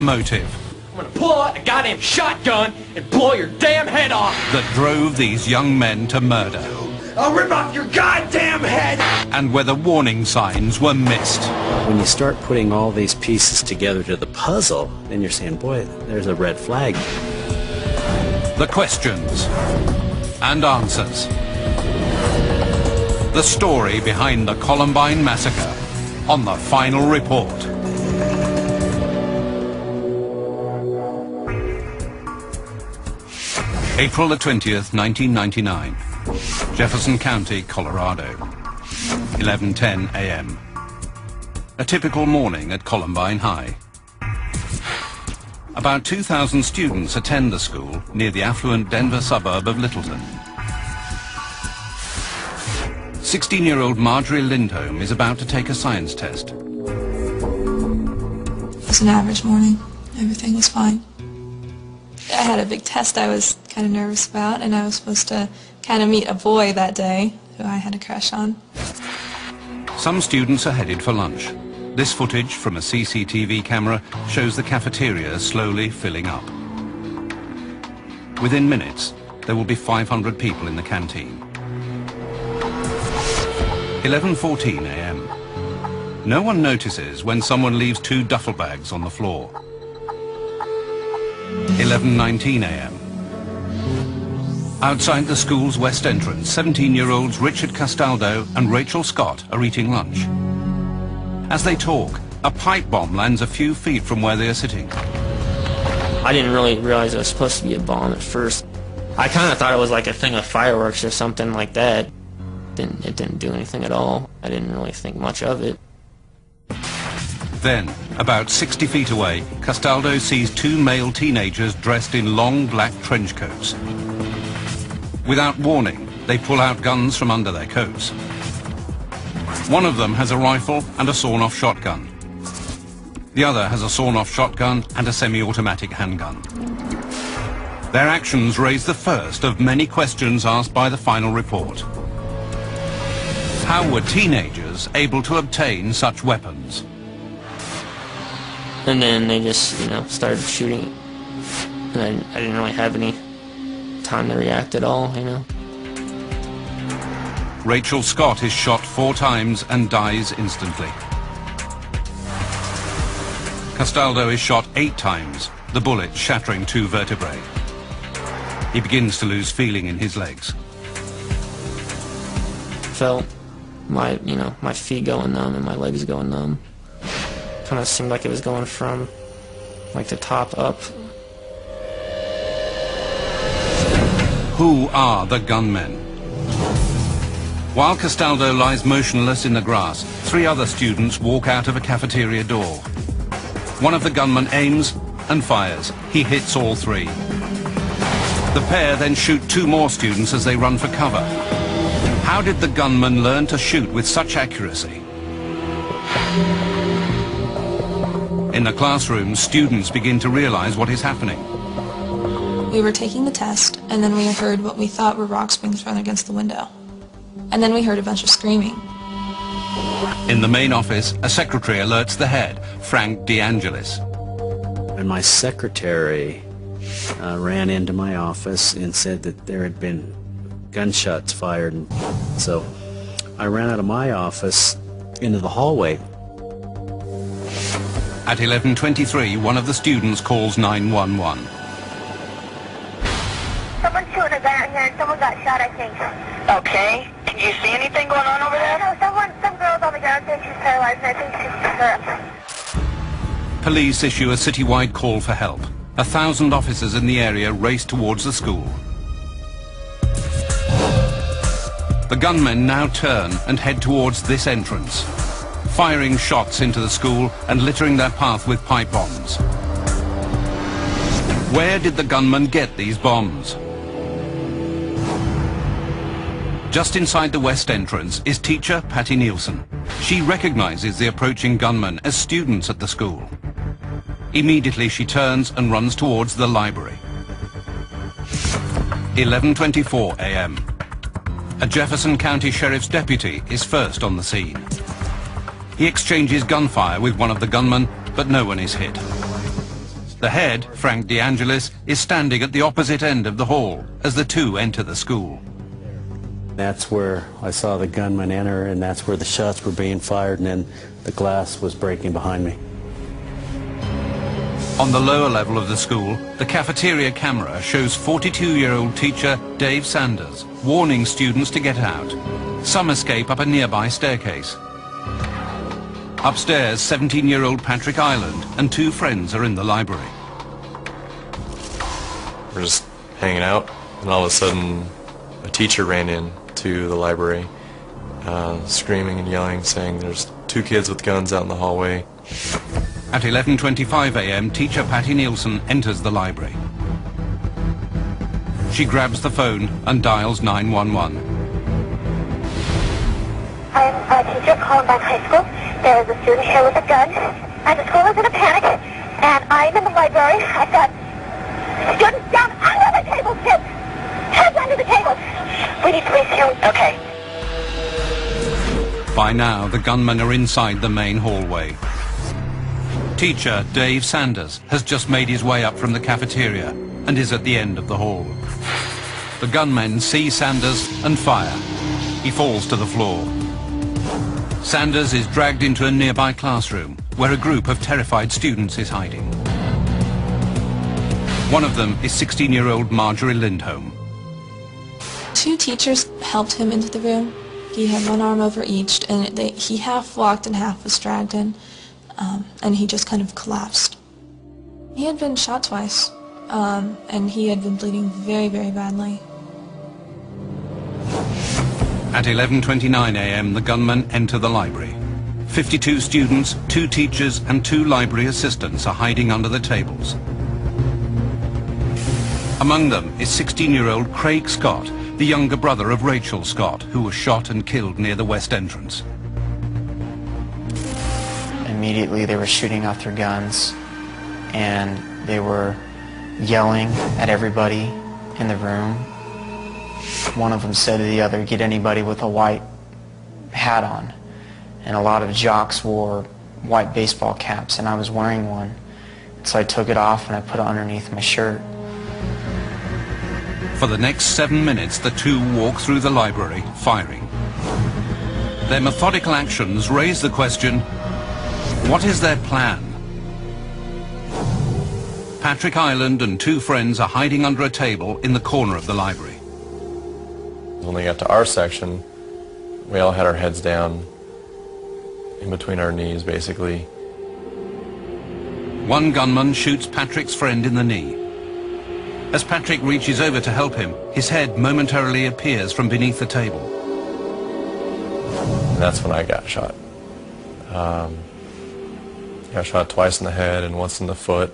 motive I'm gonna pull out a goddamn shotgun and blow your damn head off! that drove these young men to murder, I'll rip off your goddamn head! and whether warning signs were missed. When you start putting all these pieces together to the puzzle, then you're saying, boy, there's a red flag. The questions and answers. The story behind the Columbine massacre on the final report. April the 20th, 1999. Jefferson County, Colorado. 11:10 a.m. A typical morning at Columbine High. About 2,000 students attend the school near the affluent Denver suburb of Littleton. 16-year-old Marjorie Lindholm is about to take a science test. It was an average morning. Everything was fine. I had a big test I was kind of nervous about, and I was supposed to kind of meet a boy that day who I had a crush on. Some students are headed for lunch. This footage from a CCTV camera shows the cafeteria slowly filling up. Within minutes, there will be 500 people in the canteen. 11:14 a.m. No one notices when someone leaves 2 duffel bags on the floor. 11:19 a.m. Outside the school's west entrance, 17-year-olds Richard Castaldo and Rachel Scott are eating lunch. As they talk, a pipe bomb lands a few feet from where they are sitting. I didn't really realize it was supposed to be a bomb at first. I kind of thought it was like a thing of fireworks or something like that. It didn't do anything at all. I didn't really think much of it. Then, about 60 feet away, Castaldo sees 2 male teenagers dressed in long black trench coats. Without warning, they pull out guns from under their coats. One of them has a rifle and a sawn-off shotgun. The other has a sawn-off shotgun and a semi-automatic handgun. Their actions raise the first of many questions asked by the final report. How were teenagers able to obtain such weapons? And then they just, started shooting. And I didn't really have any time to react at all, Rachel Scott is shot 4 times and dies instantly. Castaldo is shot 8 times, the bullet shattering 2 vertebrae. He begins to lose feeling in his legs. Felt my feet going numb and my legs going numb. Kind of seemed like it was going from like the top up. Who are the gunmen? While Castaldo lies motionless in the grass, 3 other students walk out of a cafeteria door. One of the gunmen aims and fires. He hits all 3. The pair then shoot 2 more students as they run for cover. How did the gunman learn to shoot with such accuracy? In the classroom, students begin to realize what is happening. We were taking the test, and then we heard what we thought were rocks being thrown against the window. And then we heard a bunch of screaming. In the main office, a secretary alerts the head, Frank DeAngelis. And my secretary ran into my office and said that there had been gunshots fired. And so I ran out of my office into the hallway. At 11:23, one of the students calls 911. Someone's shooting a gun out here and someone got shot, I think. Okay. Can you see anything going on over there? No, some girl's on the ground saying she's paralyzed and I think she's hurt. Police issue a citywide call for help. 1,000 officers in the area race towards the school. The gunmen now turn and head towards this entrance, firing shots into the school and littering their path with pipe bombs. Where did the gunmen get these bombs? Just inside the west entrance is teacher Patty Nielsen. She recognizes the approaching gunmen as students at the school. Immediately she turns and runs towards the library. 11:24 a.m. A Jefferson County Sheriff's deputy is first on the scene. He exchanges gunfire with one of the gunmen, but no one is hit. The head, Frank DeAngelis, is standing at the opposite end of the hall as the two enter the school. That's where I saw the gunman enter, and that's where the shots were being fired, and then the glass was breaking behind me. On the lower level of the school, the cafeteria camera shows 42-year-old teacher Dave Sanders warning students to get out. Some escape up a nearby staircase. Upstairs, 17-year-old Patrick Ireland and two friends are in the library. We're just hanging out, and all of a sudden a teacher ran in to the library, screaming and yelling, saying there's two kids with guns out in the hallway. At 11:25 a.m., teacher Patty Nielsen enters the library. She grabs the phone and dials 911. I'm a teacher at Columbine High School. There is a student here with a gun, and the school is in a panic, and I'm in the library. I've got students down under the table, kids! Heads under the table! We need police here. Okay. By now, the gunmen are inside the main hallway. Teacher Dave Sanders has just made his way up from the cafeteria and is at the end of the hall. The gunmen see Sanders and fire. He falls to the floor. Sanders is dragged into a nearby classroom where a group of terrified students is hiding. One of them is 16-year-old Marjorie Lindholm. Two teachers helped him into the room. He had one arm over each, and he half walked and half was dragged in, and he just kind of collapsed. He had been shot twice, and he had been bleeding very, very badly. At 11:29 a.m., the gunmen enter the library. 52 students, 2 teachers, and 2 library assistants are hiding under the tables. Among them is 16-year-old Craig Scott, the younger brother of Rachel Scott, who was shot and killed near the west entrance. Immediately they were shooting off their guns, and they were yelling at everybody in the room. One of them said to the other, "Get anybody with a white hat on." And a lot of jocks wore white baseball caps, and I was wearing one. So I took it off and I put it underneath my shirt. For the next 7 minutes, the two walk through the library, firing. Their methodical actions raise the question, what is their plan? Patrick Ireland and 2 friends are hiding under a table in the corner of the library. When they got to our section, we all had our heads down in between our knees, basically. One gunman shoots Patrick's friend in the knee. As Patrick reaches over to help him, his head momentarily appears from beneath the table. And that's when I got shot. Got shot twice in the head and once in the foot.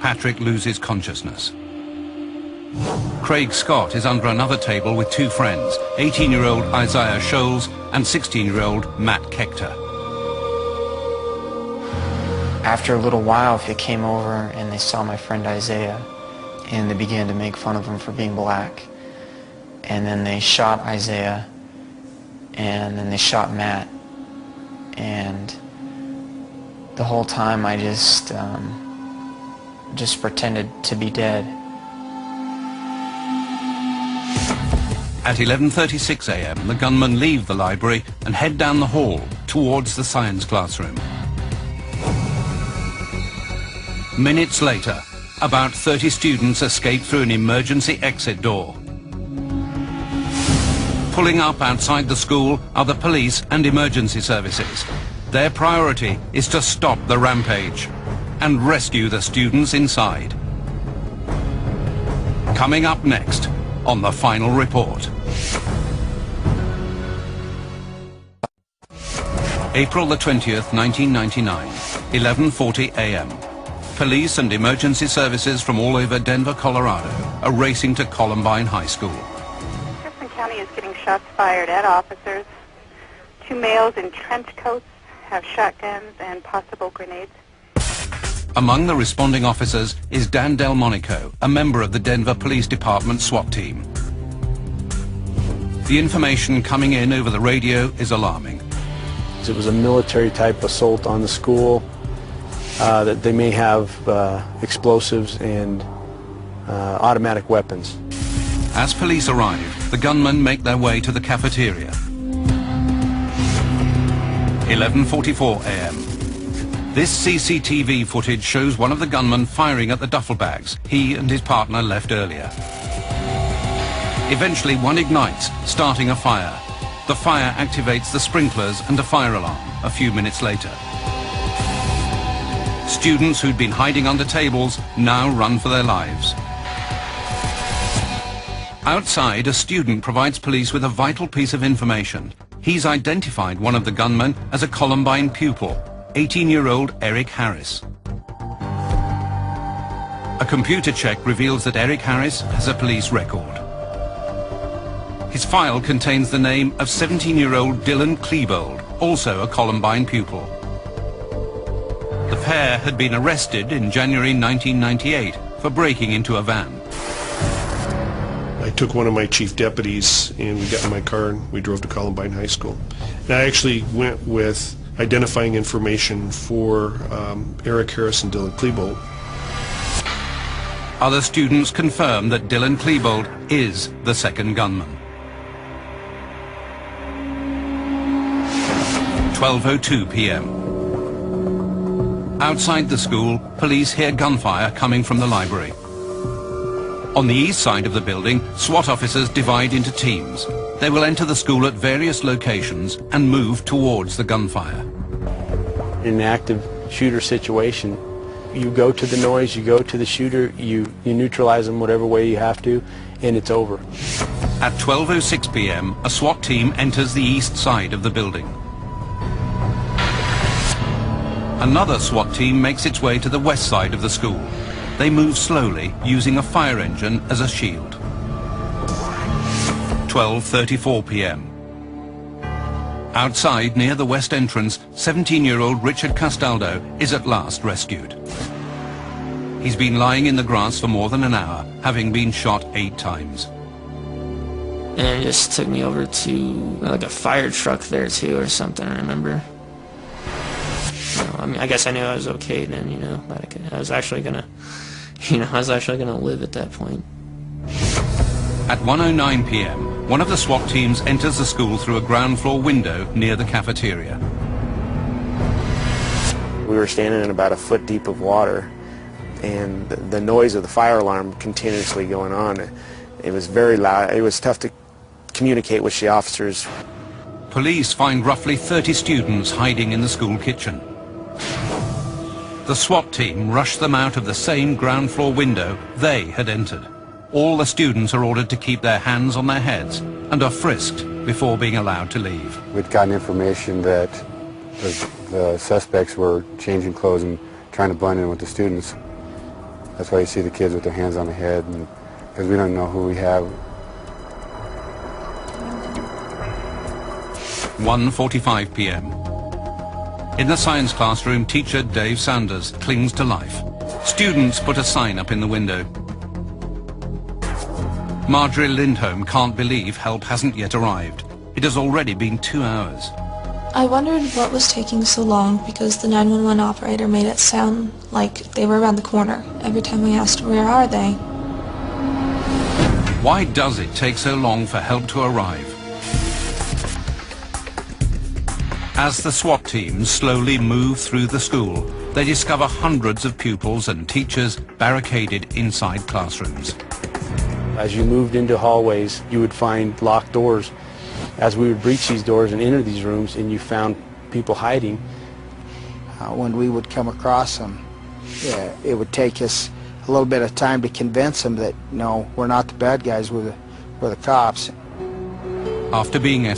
Patrick loses consciousness. Craig Scott is under another table with 2 friends, 18-year-old Isaiah Scholes and 16-year-old Matt Kechter. After a little while, they came over and they saw my friend Isaiah, and they began to make fun of him for being black. And then they shot Isaiah, and then they shot Matt. And the whole time I just pretended to be dead. At 11:36 a.m., the gunmen leave the library and head down the hall towards the science classroom. Minutes later, about 30 students escape through an emergency exit door. Pulling up outside the school are the police and emergency services. Their priority is to stop the rampage and rescue the students inside. Coming up next on the final report. April the 20th, 1999, 11:40 a.m. Police and emergency services from all over Denver, Colorado are racing to Columbine High School. Jefferson County is getting shots fired at officers. 2 males in trench coats have shotguns and possible grenades. Among the responding officers is Dan Delmonico, a member of the Denver Police Department SWAT team. The information coming in over the radio is alarming. It was a military type assault on the school. that they may have explosives and automatic weapons. As police arrive, the gunmen make their way to the cafeteria. 11:44 a.m. This CCTV footage shows one of the gunmen firing at the duffel bags he and his partner left earlier. Eventually, one ignites, starting a fire. The fire activates the sprinklers and a fire alarm a few minutes later. Students who'd been hiding under tables now run for their lives. Outside, a student provides police with a vital piece of information. He's identified one of the gunmen as a Columbine pupil, 18-year-old Eric Harris. A computer check reveals that Eric Harris has a police record. His file contains the name of 17-year-old Dylan Klebold, also a Columbine pupil. The pair had been arrested in January 1998 for breaking into a van. I took one of my chief deputies and we got in my car and we drove to Columbine High School. And I actually went with identifying information for Eric Harris and Dylan Klebold. Other students confirm that Dylan Klebold is the second gunman. 12:02 p.m. Outside the school, police hear gunfire coming from the library. On the east side of the building, SWAT officers divide into teams. They will enter the school at various locations and move towards the gunfire. In an active shooter situation, you go to the noise, you go to the shooter, you neutralize them whatever way you have to, and it's over. At 12:06 p.m., a SWAT team enters the east side of the building. Another SWAT team makes its way to the west side of the school. They move slowly, using a fire engine as a shield. 12:34 p.m. Outside, near the west entrance, 17-year-old Richard Castaldo is at last rescued. He's been lying in the grass for more than an hour, having been shot 8 times. And it just took me over to like a fire truck there too or something, I remember. I mean, I guess I knew I was okay then, you know, that I was actually gonna, live at that point. At 1:09 p.m., one of the SWAT teams enters the school through a ground floor window near the cafeteria. We were standing in about a foot deep of water, and the noise of the fire alarm continuously going on. It was very loud. It was tough to communicate with the officers. Police find roughly 30 students hiding in the school kitchen. The SWAT team rushed them out of the same ground floor window they had entered. All the students are ordered to keep their hands on their heads and are frisked before being allowed to leave. We'd gotten information that the suspects were changing clothes and trying to blend in with the students. That's why you see the kids with their hands on their head, because we don't know who we have. 1:45 p.m. In the science classroom, teacher Dave Sanders clings to life. Students put a sign up in the window. Marjorie Lindholm can't believe help hasn't yet arrived. It has already been 2 hours. I wondered what was taking so long because the 911 operator made it sound like they were around the corner. Every time we asked, where are they? Why does it take so long for help to arrive? As the SWAT teams slowly move through the school, they discover hundreds of pupils and teachers barricaded inside classrooms. As you moved into hallways, you would find locked doors. As we would breach these doors and enter these rooms, and you found people hiding. When we would come across them, it would take us a little bit of time to convince them that, no, we're not the bad guys, we're the cops. After being